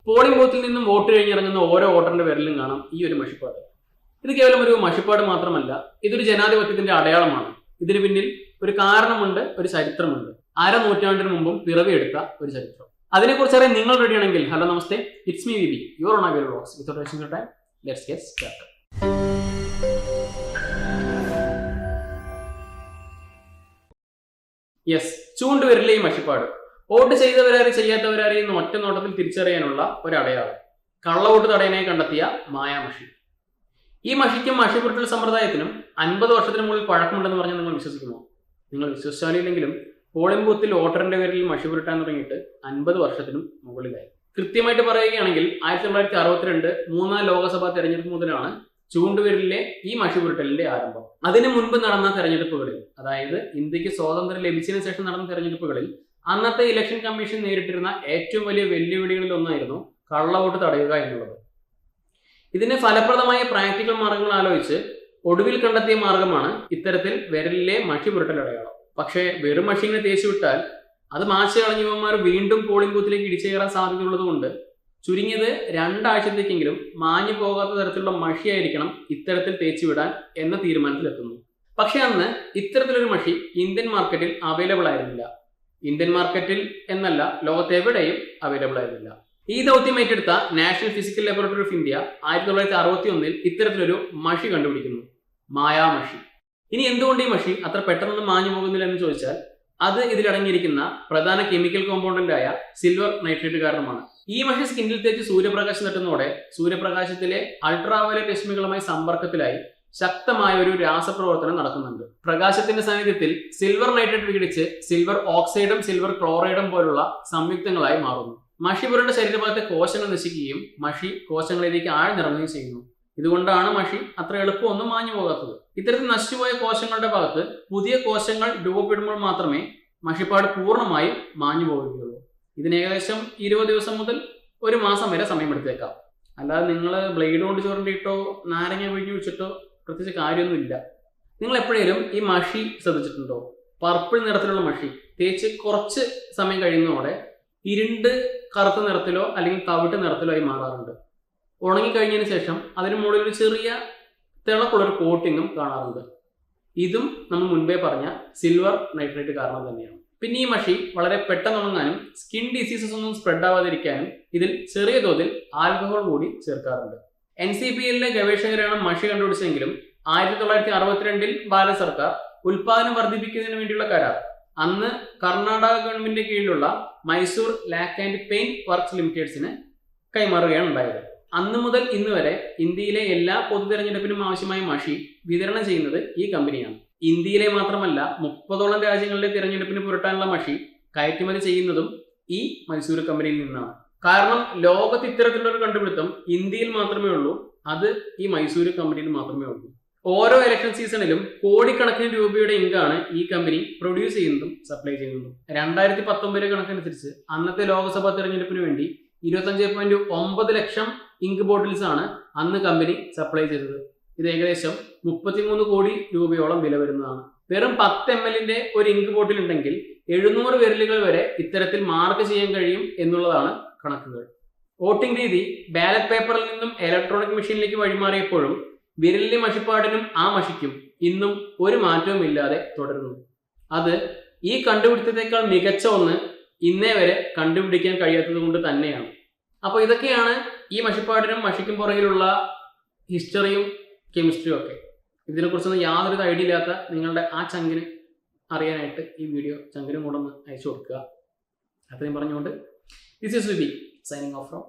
Polling ബൂത്തിൽ നിന്നും vote കഴിഞ്ഞിറങ്ങുന്ന ഓരോ വോട്ടറിന്റെ വിരലിലും കാണാം ഈ ഒരു മഷിപ്പാട്. ഇത് കേവലം ഒരു മഷിപ്പാട് മാത്രമല്ല, ഇതൊരു ജനാധിപത്യത്തിന്റെ അടയാളമാണ്. ഇതിന് പിന്നിൽ ഒരു കാരണമുണ്ട്, ഒരു ചരിത്രമുണ്ട്. നൂറ്റാണ്ടിന് മുമ്പും പിറവിയെടുത്ത ഒരു ചരിത്രം. അതിനെക്കുറിച്ച് അറിയാൻ നിങ്ങൾ റെഡിയാണെങ്കിൽ, ഹലോ നമസ്തേ, it's me Vibi, your own അവേൽ vlogs. Without wasting your time, let's get started. Yes, ചൂണ്ടുവിരലിലെ ഈ മഷിപ്പാട് വോട്ട് ചെയ്തവരാരെയും ചെയ്യാത്തവരാരെയും എന്ന് ഒറ്റ നോട്ടത്തിൽ തിരിച്ചറിയാനുള്ള ഒരു അടയാളം. കള്ളവോട്ട് തടയാനായി കണ്ടെത്തിയ മായാമഷി. ഈ മഷിക്കും മഷിപുരട്ടൽ സമ്പ്രദായത്തിനും 50 വർഷത്തിന് മുകളിൽ പഴക്കമുണ്ടെന്ന് പറഞ്ഞാൽ നിങ്ങൾ വിശ്വസിക്കുമോ? നിങ്ങൾ വിശ്വസിച്ചാലില്ലെങ്കിലും പോളിംഗ് ബൂത്തിൽ വോട്ടറിന്റെ പേരിൽ മഷി പുരട്ടാൻ തുടങ്ങിയിട്ട് 50 വർഷത്തിനും മുകളിലായി. കൃത്യമായിട്ട് പറയുകയാണെങ്കിൽ 1962 മൂന്നാം ലോക്സഭാ തെരഞ്ഞെടുപ്പ് മുതലാണ് ചൂണ്ടുവിരലിലെ ഈ മഷി പുരട്ടലിന്റെ ആരംഭം. അതിനു മുൻപ് നടന്ന തെരഞ്ഞെടുപ്പുകളിൽ, അതായത് ഇന്ത്യക്ക് സ്വാതന്ത്ര്യം ലഭിച്ചതിനു ശേഷം നടന്ന തെരഞ്ഞെടുപ്പുകളിൽ അന്നത്തെ ഇലക്ഷൻ കമ്മീഷൻ നേരിട്ടിരുന്ന ഏറ്റവും വലിയ വെല്ലുവിളികളിൽ ഒന്നായിരുന്നു കള്ളവോട്ട് തടയുക എന്നുള്ളത്. ഇതിന് ഫലപ്രദമായ പ്രാക്ടിക്കൽ മാർഗങ്ങൾ ആലോചിച്ച് ഒടുവിൽ കണ്ടെത്തിയ മാർഗമാണ് ഇത്തരത്തിൽ വിരലിലെ മഷി പുരട്ടൽ അടയാളം. പക്ഷേ വെറും മഷിനെ തേച്ചു വിട്ടാൽ അത് മാച്ച് കളഞ്ഞവന്മാർ വീണ്ടും പോളിംഗ് ബൂത്തിലേക്ക് ഇടിച്ചു കയറാൻ സാധ്യതയുള്ളത് കൊണ്ട് ചുരുങ്ങിയത് 2 ആഴ്ചത്തേക്കെങ്കിലും മാഞ്ഞു പോകാത്ത തരത്തിലുള്ള മഷിയായിരിക്കണം ഇത്തരത്തിൽ തേച്ചു വിടാൻ എന്ന തീരുമാനത്തിലെത്തുന്നു. പക്ഷെ അന്ന് ഇത്തരത്തിലൊരു മഷി ഇന്ത്യൻ മാർക്കറ്റിൽ അവൈലബിൾ ആയിരുന്നില്ല. ഇന്ത്യൻ മാർക്കറ്റിൽ എന്നല്ല, ലോകത്തെവിടെയും അവൈലബിൾ ആയിരുന്നില്ല. ഈ ദൗത്യം ഏറ്റെടുത്ത national physical laboratory of India 1961 ഇത്തരത്തിലൊരു മഷി കണ്ടുപിടിക്കുന്നു, മായാമഷി. ഇനി എന്തുകൊണ്ട് ഈ മഷി അത്ര പെട്ടെന്ന് മാഞ്ഞു പോകുന്നില്ല എന്ന് ചോദിച്ചാൽ അത് ഇതിലടങ്ങിയിരിക്കുന്ന പ്രധാന കെമിക്കൽ കോമ്പൗണ്ടന്റായ സിൽവർ നൈട്രേറ്റ് കാരണമാണ്. ഈ മഷി സ്കിന്നിൽ തേച്ച് സൂര്യപ്രകാശം തട്ടുന്നതോടെ സൂര്യപ്രകാശത്തിലെ അൾട്രാവയലറ്റ് രശ്മികളുമായി സമ്പർക്കത്തിലായി ശക്തമായ ഒരു രാസപ്രവർത്തനം നടക്കുന്നുണ്ട്. പ്രകാശത്തിന്റെ സാന്നിധ്യത്തിൽ സിൽവർ നൈട്രേറ്റ് വിഘടിച്ച് സിൽവർ ഓക്സൈഡും സിൽവർ ക്ലോറൈഡും പോലുള്ള സംയുക്തങ്ങളായി മാറുന്നു. മഷി പുരണ്ട ശരീരഭാഗത്തെ കോശങ്ങൾ നശിക്കുകയും മഷി കോശങ്ങളിലേക്ക് ആഴ്ന്നിറങ്ങുകയും ചെയ്യുന്നു. ഇതുകൊണ്ടാണ് മഷി അത്ര എളുപ്പമൊന്നും മാഞ്ഞു പോകാത്തത്. ഇത്തരത്തിൽ നശിച്ചുപോയ കോശങ്ങളുടെ ഭാഗത്ത് പുതിയ കോശങ്ങൾ രൂപപ്പെടുമ്പോൾ മാത്രമേ മഷിപ്പാട് പൂർണ്ണമായും മാഞ്ഞു പോവുകയുള്ളൂ. ഇതിന് ഏകദേശം 20 ദിവസം മുതൽ 1 മാസം വരെ സമയമെടുത്തേക്കാം. അല്ലാതെ നിങ്ങൾ ബ്ലേഡ് കൊണ്ട് ചുരണ്ടിയിട്ടോ നാരങ്ങ പിഴിഞ്ഞു വെച്ചിട്ടോ പ്രത്യേകിച്ച് കാര്യമൊന്നുമില്ല. നിങ്ങൾ എപ്പോഴേലും ഈ മഷി ശ്രദ്ധിച്ചിട്ടുണ്ടോ? പർപ്പിൾ നിറത്തിലുള്ള മഷി തേച്ച് കുറച്ച് സമയം കഴിയുന്നതോടെ ഇരുണ്ട് കറുത്ത നിറത്തിലോ അല്ലെങ്കിൽ തവിട്ട് നിറത്തിലോ ആയി മാറാറുണ്ട്. ഉണങ്ങിക്കഴിഞ്ഞതിന് ശേഷം അതിന് മുകളിൽ ഒരു ചെറിയ തിളക്കുള്ളൊരു കോട്ടിങ്ങും കാണാറുണ്ട്. ഇതും നമ്മൾ മുൻപേ പറഞ്ഞ സിൽവർ നൈട്രേറ്റ് കാരണം തന്നെയാണ്. പിന്നെ ഈ മഷി വളരെ പെട്ടെന്ന് ഉണങ്ങാനും സ്കിൻ ഡിസീസസ് ഒന്നും സ്പ്രെഡ് ആവാതിരിക്കാനും ഇതിൽ ചെറിയ തോതിൽ ആൽക്കഹോൾ കൂടി ചേർക്കാറുണ്ട്. NCPL ഗവേഷകരാണ് മഷി കണ്ടുപിടിച്ചെങ്കിലും 1962 ഭാരത സർക്കാർ ഉൽപാദനം വർദ്ധിപ്പിക്കുന്നതിന് വേണ്ടിയുള്ള കരാർ അന്ന് കർണാടക ഗവൺമെന്റിന്റെ കീഴിലുള്ള Mysore lac and paint works ലിമിറ്റഡ്സിന് കൈമാറുകയാണ് ഉണ്ടായത്. അന്ന് മുതൽ ഇന്ന് വരെ ഇന്ത്യയിലെ എല്ലാ പൊതു തെരഞ്ഞെടുപ്പിനും ആവശ്യമായ മഷി വിതരണം ചെയ്യുന്നത് ഈ കമ്പനിയാണ്. ഇന്ത്യയിലെ മാത്രമല്ല 30ഓളം രാജ്യങ്ങളിലെ തിരഞ്ഞെടുപ്പിന് പുരട്ടാനുള്ള മഷി കയറ്റുമതി ചെയ്യുന്നതും ഈ മൈസൂർ കമ്പനിയിൽ നിന്നാണ്. കാരണം ലോകത്ത് ഇത്തരത്തിലുള്ള ഒരു കണ്ടുപിടുത്തം ഇന്ത്യയിൽ മാത്രമേ ഉള്ളൂ. അത് ഈ മൈസൂർ കമ്പനിയിൽ മാത്രമേ ഉള്ളൂ. ഓരോ ഇലക്ഷൻ സീസണിലും കോടിക്കണക്കിന് രൂപയുടെ ഇങ്കാണ് ഈ കമ്പനി പ്രൊഡ്യൂസ് ചെയ്യുന്നതും സപ്ലൈ ചെയ്യുന്നതും. 2019 കണക്കനുസരിച്ച് അന്നത്തെ ലോക്സഭാ തെരഞ്ഞെടുപ്പിന് വേണ്ടി 25.9 ലക്ഷം ഇങ്ക് ബോട്ടിൽസ് ആണ് അന്ന് കമ്പനി സപ്ലൈ ചെയ്തത്. ഇത് ഏകദേശം 33 കോടി രൂപയോളം വില വരുന്നതാണ്. വെറും 10 ml ഒരു ഇങ്ക് ബോട്ടിൽ ഉണ്ടെങ്കിൽ 700 വിരലുകൾ വരെ ഇത്തരത്തിൽ മാർക്ക് ചെയ്യാൻ കഴിയും എന്നുള്ളതാണ് കണക്കുകൾ. വോട്ടിംഗ് രീതി ബാലറ്റ് പേപ്പറിൽ നിന്നും ഇലക്ട്രോണിക് മെഷീനിലേക്ക് വഴിമാറിയപ്പോഴും വിരലിലെ മഷിപ്പാടിനും ആ മഷിക്കും ഇന്നും ഒരു മാറ്റവും ഇല്ലാതെ തുടരുന്നു. അത് ഈ കണ്ടുപിടുത്തത്തേക്കാൾ മികച്ച ഒന്ന് ഇന്നേ വരെ കണ്ടുപിടിക്കാൻ കഴിയാത്തത് കൊണ്ട് തന്നെയാണ്. അപ്പോൾ ഇതൊക്കെയാണ് ഈ മഷിപ്പാടിനും മഷിക്കും പുറകിലുള്ള ഹിസ്റ്ററിയും കെമിസ്ട്രിയും ഒക്കെ. ഇതിനെക്കുറിച്ചൊന്നും യാതൊരു ഐഡിയ ഇല്ലാത്ത നിങ്ങളുടെ ആ ചങ്കിന് അറിയാനായിട്ട് ഈ വീഡിയോ ചങ്കിനും കൂടെ ഒന്ന് അയച്ചു കൊടുക്കുക. അത്രയും പറഞ്ഞുകൊണ്ട് this is Vibi signing off from